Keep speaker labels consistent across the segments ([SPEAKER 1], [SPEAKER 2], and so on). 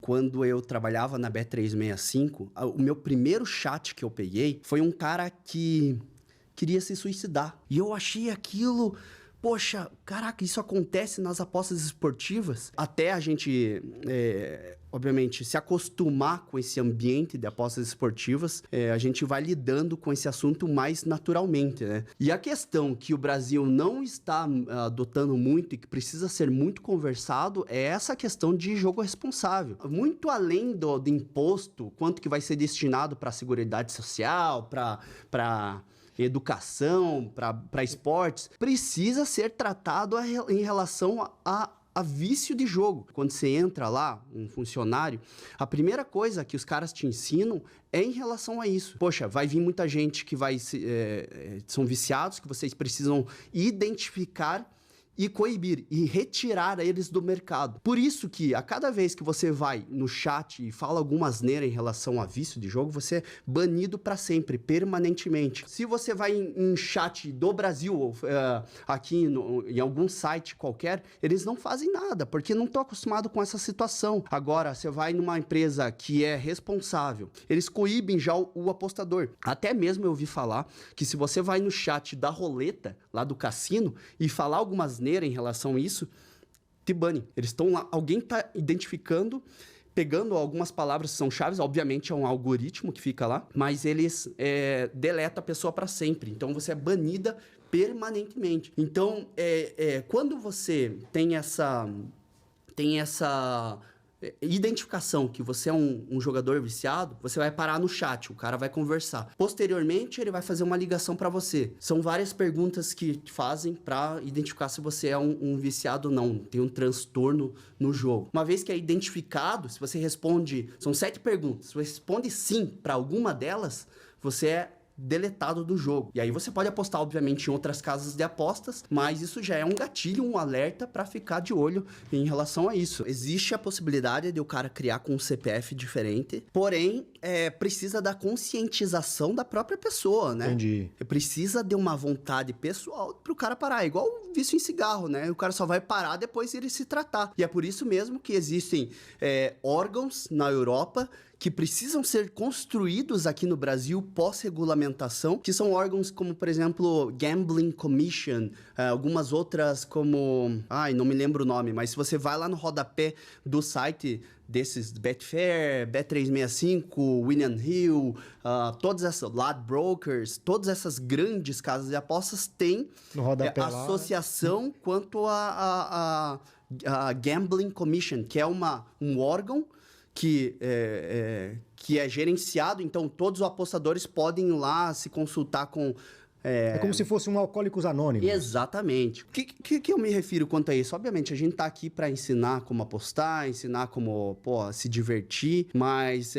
[SPEAKER 1] quando eu trabalhava na Bet365, o meu primeiro chat que eu peguei foi um cara que queria se suicidar. E eu achei aquilo... Poxa, caraca, isso acontece nas apostas esportivas? Até a gente, obviamente, se acostumar com esse ambiente de apostas esportivas, a gente vai lidando com esse assunto mais naturalmente, né? E a questão que o Brasil não está adotando muito e que precisa ser muito conversado é essa questão de jogo responsável. Muito além do imposto, quanto que vai ser destinado para a Seguridade Social, para educação, para esportes, precisa ser tratado em relação a vício de jogo. Quando você entra lá, um funcionário, a primeira coisa que os caras te ensinam é em relação a isso. Poxa, vai vir muita gente que são viciados, que vocês precisam identificar e coibir, e retirar eles do mercado. Por isso que, a cada vez que você vai no chat e fala alguma asneira em relação a vício de jogo, você é banido para sempre, permanentemente. Se você vai em chat do Brasil, aqui em algum site qualquer, eles não fazem nada, porque não estão acostumados com essa situação. Agora, você vai numa empresa que é responsável, eles coíbem já o apostador. Até mesmo eu ouvi falar que se você vai no chat da roleta, lá do cassino, e falar alguma asneira em relação a isso, te bane. Eles estão lá, alguém está identificando, pegando algumas palavras que são chaves, obviamente é um algoritmo que fica lá, mas eles deletam a pessoa para sempre. Então você é banida permanentemente. Então, quando você tem essa identificação que você é um jogador viciado, você vai parar no chat, o cara vai conversar. Posteriormente, ele vai fazer uma ligação para você. São várias perguntas que fazem para identificar se você é um viciado ou não, tem um transtorno no jogo. Uma vez que é identificado, se você responde... São 7 perguntas. Se você responde sim para alguma delas, você é deletado do jogo. E aí você pode apostar, obviamente, em outras casas de apostas, mas isso já é um gatilho, um alerta para ficar de olho em relação a isso. Existe a possibilidade de o cara criar com um CPF diferente, porém, precisa da conscientização da própria pessoa, né?
[SPEAKER 2] Entendi.
[SPEAKER 1] Precisa de uma vontade pessoal pro cara parar. É igual o vício em cigarro, né? O cara só vai parar depois de ele se tratar. E é por isso mesmo que existem órgãos na Europa que precisam ser construídos aqui no Brasil pós-regulamentação, que são órgãos como, por exemplo, Gambling Commission, algumas outras como... não me lembro o nome, mas se você vai lá no rodapé do site desses Betfair, Bet365, William Hill, todas essas Ladbrokers, todas essas grandes casas de apostas têm associação quanto a Gambling Commission, que é um órgão que é gerenciado, então todos os apostadores podem ir lá se consultar com...
[SPEAKER 2] É como se fosse um Alcoólicos Anônimos.
[SPEAKER 1] Exatamente. O que eu me refiro quanto a isso? Obviamente, a gente tá aqui para ensinar como apostar, ensinar como se divertir, mas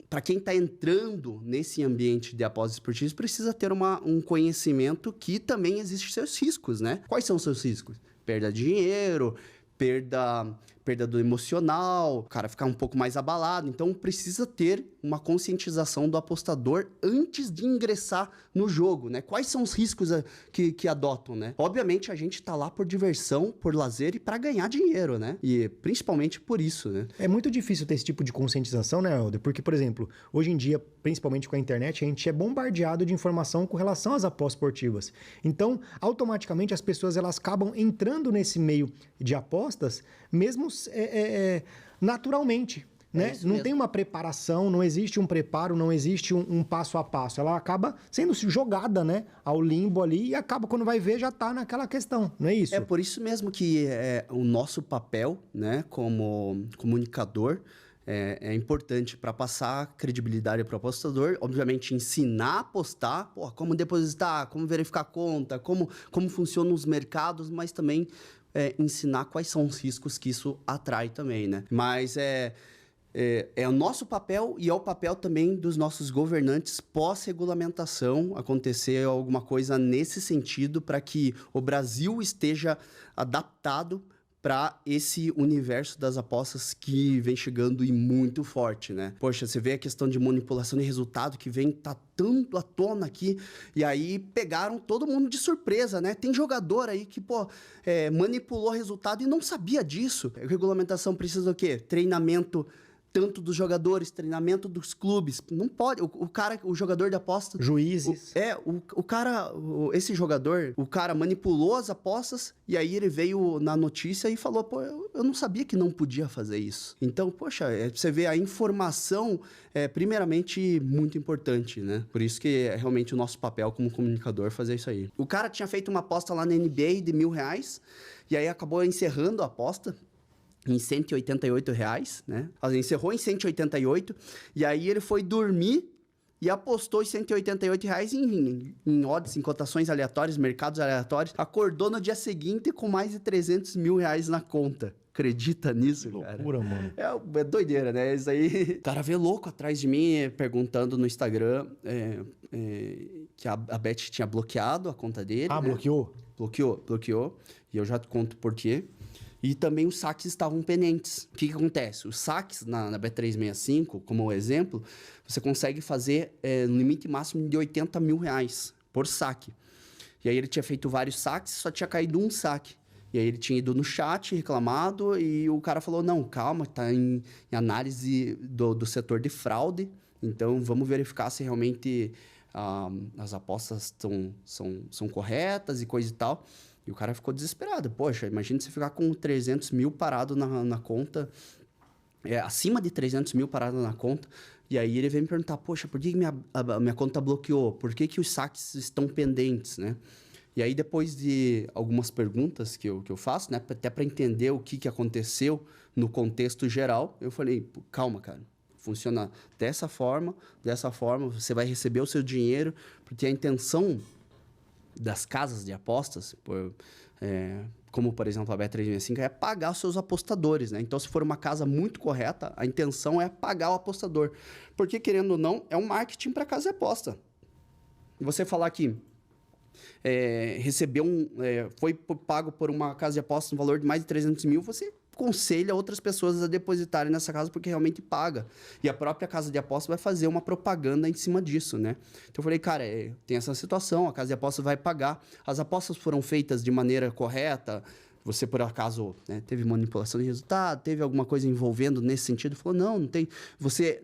[SPEAKER 1] para quem está entrando nesse ambiente de apostas esportivas, precisa ter um conhecimento que também existem seus riscos, né? Quais são os seus riscos? Perda de dinheiro, perda do emocional, o cara ficar um pouco mais abalado. Então, precisa ter uma conscientização do apostador antes de ingressar no jogo, né? Quais são os riscos que adotam, né? Obviamente, a gente tá lá por diversão, por lazer e para ganhar dinheiro, né? E principalmente por isso, né?
[SPEAKER 2] É muito difícil ter esse tipo de conscientização, né, Helder? Porque, por exemplo, hoje em dia, principalmente com a internet, a gente é bombardeado de informação com relação às apostas esportivas. Então, automaticamente, as pessoas elas acabam entrando nesse meio de apostas, mesmo naturalmente, né? Não tem uma preparação, não existe um preparo, não existe um passo a passo. Ela acaba sendo jogada, né, ao limbo ali e acaba, quando vai ver, já tá naquela questão, não é isso?
[SPEAKER 1] É por isso mesmo que o nosso papel, né, como comunicador, é importante para passar credibilidade para o apostador, obviamente ensinar a apostar, como depositar, como verificar a conta, como funcionam os mercados, mas também ensinar quais são os riscos que isso atrai também, né? Mas é o nosso papel e é o papel também dos nossos governantes pós-regulamentação acontecer alguma coisa nesse sentido para que o Brasil esteja adaptado para esse universo das apostas que vem chegando e muito forte, né? Poxa, você vê a questão de manipulação de resultado que vem tá tanto à tona aqui, e aí pegaram todo mundo de surpresa, né? Tem jogador aí que, manipulou resultado e não sabia disso. A regulamentação precisa do quê? Treinamento tanto dos jogadores, treinamento dos clubes. Não pode. O jogador de aposta.
[SPEAKER 2] Juízes.
[SPEAKER 1] Esse jogador, o cara manipulou as apostas e aí ele veio na notícia e falou: pô, eu não sabia que não podia fazer isso. Então, poxa, você vê a informação primeiramente muito importante, né? Por isso que é realmente o nosso papel como comunicador fazer isso aí. O cara tinha feito uma aposta lá na NBA de R$1.000 e aí acabou encerrando a aposta em R$188, né? Encerrou em 188 e aí ele foi dormir e apostou os R$188 em odds, em cotações aleatórias, mercados aleatórios. Acordou no dia seguinte com mais de R$300 mil na conta. Acredita nisso,
[SPEAKER 2] que
[SPEAKER 1] cara?
[SPEAKER 2] Loucura, mano.
[SPEAKER 1] É doideira, né? Isso aí... O cara veio louco atrás de mim, perguntando no Instagram que a Bet tinha bloqueado a conta dele.
[SPEAKER 2] Ah, né? Bloqueou?
[SPEAKER 1] Bloqueou. E eu já te conto por quê. E também os saques estavam pendentes. O que acontece? Os saques na Bet365, como exemplo, você consegue fazer no limite máximo de R$80 mil por saque. E aí ele tinha feito vários saques, só tinha caído um saque. E aí ele tinha ido no chat, reclamado, e o cara falou, não, calma, tá em análise do setor de fraude, então vamos verificar se realmente as apostas são corretas e coisa e tal. E o cara ficou desesperado. Poxa, imagina você ficar com 300 mil parado na conta, acima de 300 mil parado na conta, e aí ele veio me perguntar, poxa, por que minha conta bloqueou? Por que os saques estão pendentes, né? E aí, depois de algumas perguntas que eu faço, né, até para entender o que aconteceu no contexto geral, eu falei, calma, cara, funciona dessa forma, você vai receber o seu dinheiro, porque a intenção das casas de apostas, como, por exemplo, a Bet365, é pagar os seus apostadores, né? Então, se for uma casa muito correta, a intenção é pagar o apostador. Porque, querendo ou não, é um marketing para casa de aposta. E você falar que foi pago por uma casa de apostas no valor de mais de 300 mil, você aconselha outras pessoas a depositarem nessa casa porque realmente paga. E a própria casa de apostas vai fazer uma propaganda em cima disso, né? Então eu falei, cara, tem essa situação, a casa de apostas vai pagar. As apostas foram feitas de maneira correta. Você, por acaso, né, teve manipulação de resultado, teve alguma coisa envolvendo nesse sentido? Falou, não tem. Você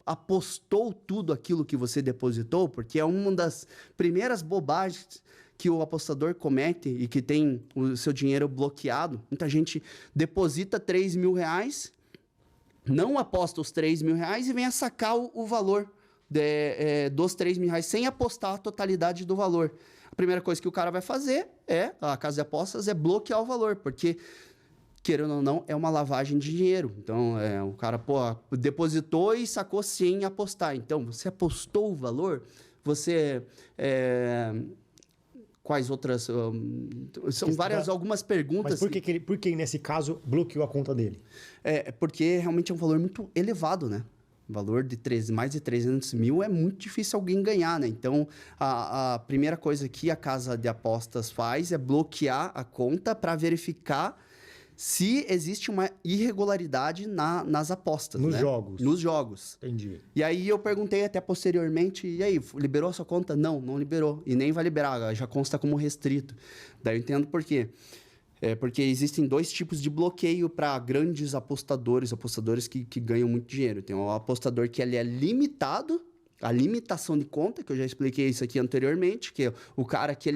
[SPEAKER 1] apostou tudo aquilo que você depositou, porque é uma das primeiras bobagens que o apostador comete e que tem o seu dinheiro bloqueado. Muita gente deposita R$3 mil, não aposta os R$3 mil e vem a sacar o valor dos R$3 mil sem apostar a totalidade do valor. A primeira coisa que o cara vai fazer a casa de apostas, é bloquear o valor, porque, querendo ou não, é uma lavagem de dinheiro. Então, o cara, depositou e sacou sem apostar. Então, você apostou o valor, você... Quais outras... são algumas perguntas...
[SPEAKER 2] Mas por que nesse caso, bloqueou a conta dele?
[SPEAKER 1] Porque realmente é um valor muito elevado, né? O valor de mais de 300 mil é muito difícil alguém ganhar, né? Então, a primeira coisa que a casa de apostas faz é bloquear a conta para verificar se existe uma irregularidade nas apostas,
[SPEAKER 2] Nos
[SPEAKER 1] né?
[SPEAKER 2] jogos.
[SPEAKER 1] Nos jogos.
[SPEAKER 2] Entendi.
[SPEAKER 1] E aí eu perguntei até posteriormente, e aí, liberou a sua conta? Não liberou. E nem vai liberar, já consta como restrito. Daí eu entendo por quê. Porque existem dois tipos de bloqueio para grandes apostadores que ganham muito dinheiro. Tem o apostador que ele é limitado, a limitação de conta, que eu já expliquei isso aqui anteriormente, que é o cara que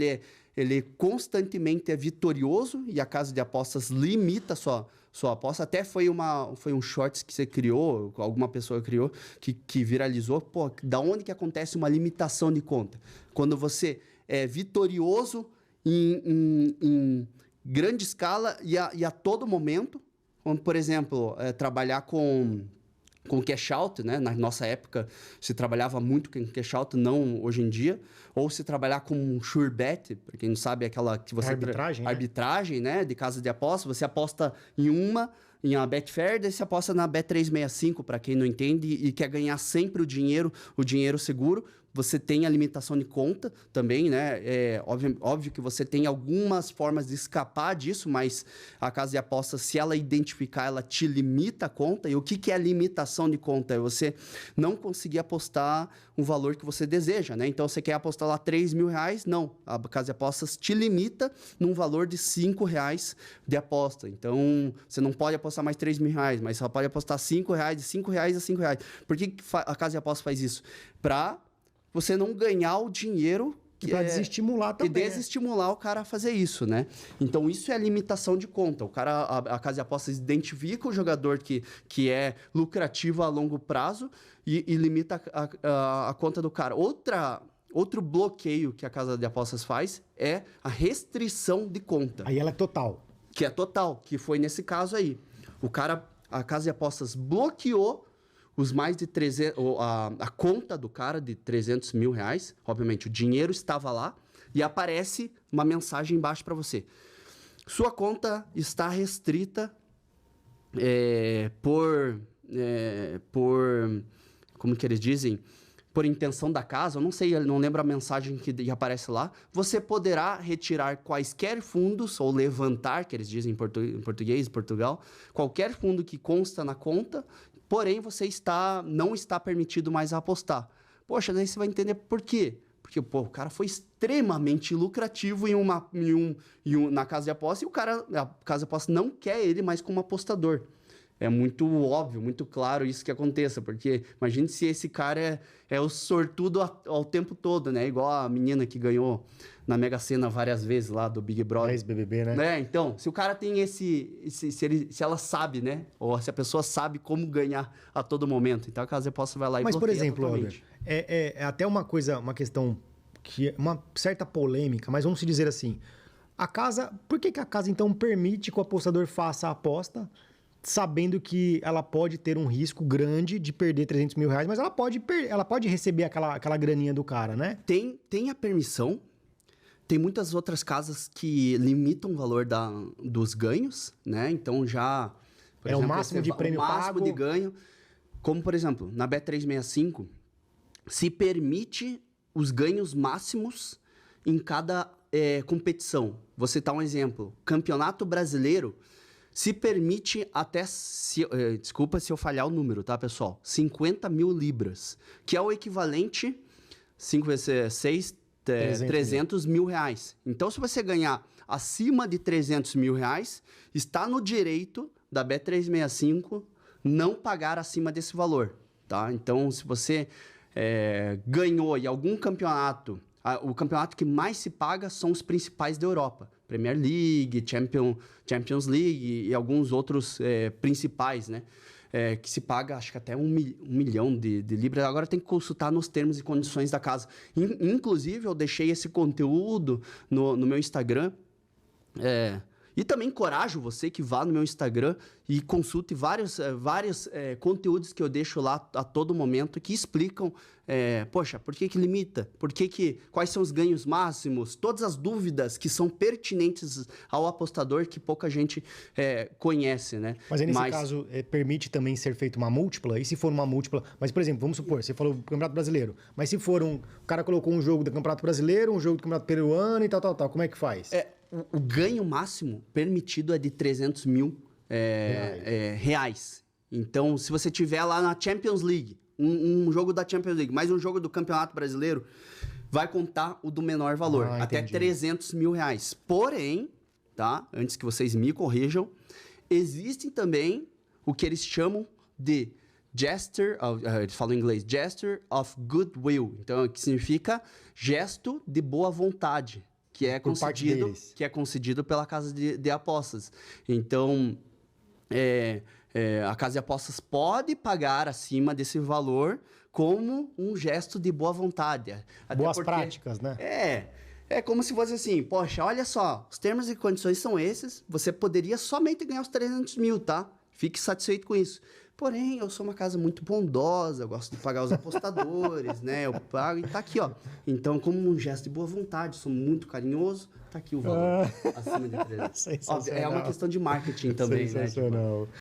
[SPEAKER 1] ele constantemente é vitorioso e a casa de apostas limita sua aposta. Até foi um shorts que você criou, alguma pessoa criou, que viralizou. Pô, da onde que acontece uma limitação de conta? Quando você é vitorioso em grande escala e a todo momento, como, por exemplo, trabalhar com cash out, né? Na nossa época se trabalhava muito com cash out, não hoje em dia. Ou se trabalhar com sure bet, para quem não sabe, aquela que você... Arbitragem, né? De casa de aposta. Você aposta em a Betfair, daí você aposta na Bet365, para quem não entende e quer ganhar sempre o dinheiro seguro. você tem a limitação de conta também, né? É óbvio que você tem algumas formas de escapar disso, mas a casa de apostas, se ela identificar, ela te limita a conta. E o que é a limitação de conta? É você não conseguir apostar um valor que você deseja, né? Então, você quer apostar lá R$3.000? Não. A casa de apostas te limita num valor de R$5 de aposta. Então, você não pode apostar mais R$3.000, mas só pode apostar R$5, de R$5 a R$5. Por que a casa de apostas faz isso? Para você não ganhar o dinheiro
[SPEAKER 2] para desestimular também.
[SPEAKER 1] E desestimular o cara a fazer isso, né? Então, isso é a limitação de conta. A casa de apostas identifica o jogador que é lucrativo a longo prazo e limita a conta do cara. Outro bloqueio que a casa de apostas faz é a restrição de conta.
[SPEAKER 2] Aí ela é total.
[SPEAKER 1] Que é total, que foi nesse caso aí. A casa de apostas bloqueou os mais de 300... A conta do cara de R$300.000, obviamente, o dinheiro estava lá, e aparece uma mensagem embaixo para você. Sua conta está restrita por... Como que eles dizem? Por intenção da casa, eu não sei, eu não lembro a mensagem que aparece lá. Você poderá retirar quaisquer fundos, ou levantar, que eles dizem em português, Portugal, qualquer fundo que consta na conta, porém você não está permitido mais apostar. Poxa, daí você vai entender por quê. Porque o cara foi extremamente lucrativo na casa de aposta, e a casa de aposta não quer ele mais como apostador. É muito óbvio, muito claro isso que aconteça, porque imagine se esse cara é o sortudo ao tempo todo, né? Igual a menina que ganhou na Mega Sena várias vezes lá do Big Brother.
[SPEAKER 2] Ex-BBB, né?
[SPEAKER 1] Então, se o cara tem se ela sabe, né? Ou se a pessoa sabe como ganhar a todo momento, então a casa de aposta vai lá e
[SPEAKER 2] bloqueia. Mas, por exemplo,
[SPEAKER 1] totalmente.
[SPEAKER 2] É até uma questão que é uma certa polêmica, mas vamos dizer assim, por que a casa então permite que o apostador faça a aposta, sabendo que ela pode ter um risco grande de perder R$300.000, mas ela pode receber aquela graninha do cara, né?
[SPEAKER 1] Tem a permissão. Tem muitas outras casas que limitam o valor dos ganhos, né? Então já...
[SPEAKER 2] Por exemplo, o máximo de prêmio pago. O máximo
[SPEAKER 1] de ganho. Como, por exemplo, na Bet365, se permite os ganhos máximos em cada competição. Vou citar um exemplo. Campeonato Brasileiro se permite até... desculpa se eu falhar o número, tá, pessoal? 50 mil libras, que é o equivalente... 5 vezes 6... 300 mil reais. Então, se você ganhar acima de 300 mil reais, está no direito da Bet365 não pagar acima desse valor, tá? Então, se você ganhou em algum campeonato, o campeonato que mais se paga são os principais da Europa. Premier League, Champions League e alguns outros principais, né? Que se paga, acho que até um milhão de libras. Agora tem que consultar nos termos e condições da casa. Inclusive, eu deixei esse conteúdo no meu Instagram. E também encorajo você que vá no meu Instagram e consulte vários conteúdos que eu deixo lá a todo momento que explicam, poxa, por que limita? Quais são os ganhos máximos? Todas as dúvidas que são pertinentes ao apostador que pouca gente conhece, né?
[SPEAKER 2] Mas aí, nesse caso, permite também ser feita uma múltipla? E se for uma múltipla... Mas, por exemplo, vamos supor, você falou do Campeonato Brasileiro, mas se for o cara colocou um jogo do Campeonato Brasileiro, um jogo do Campeonato Peruano e tal, como é que faz?
[SPEAKER 1] O ganho máximo permitido é de 300 mil reais. Então, se você tiver lá na Champions League, um jogo da Champions League, mais um jogo do Campeonato Brasileiro, vai contar o do menor valor, até 300 mil reais. Porém, tá? Antes que vocês me corrijam, existem também o que eles chamam de eles falam em inglês, gesture of goodwill. Então, que significa gesto de boa vontade. Que é concedido pela casa de apostas. Então, a casa de apostas pode pagar acima desse valor como um gesto de boa vontade.
[SPEAKER 2] Boas práticas, né?
[SPEAKER 1] É como se fosse assim, poxa, olha só, os termos e condições são esses, você poderia somente ganhar os 300 mil, tá? Fique satisfeito com isso. Porém, eu sou uma casa muito bondosa, eu gosto de pagar os apostadores, né? Eu pago e tá aqui, ó. Então, como um gesto de boa vontade, sou muito carinhoso, tá aqui o valor acima de 300. Ó, é uma questão de marketing também, né?
[SPEAKER 2] Sensacional.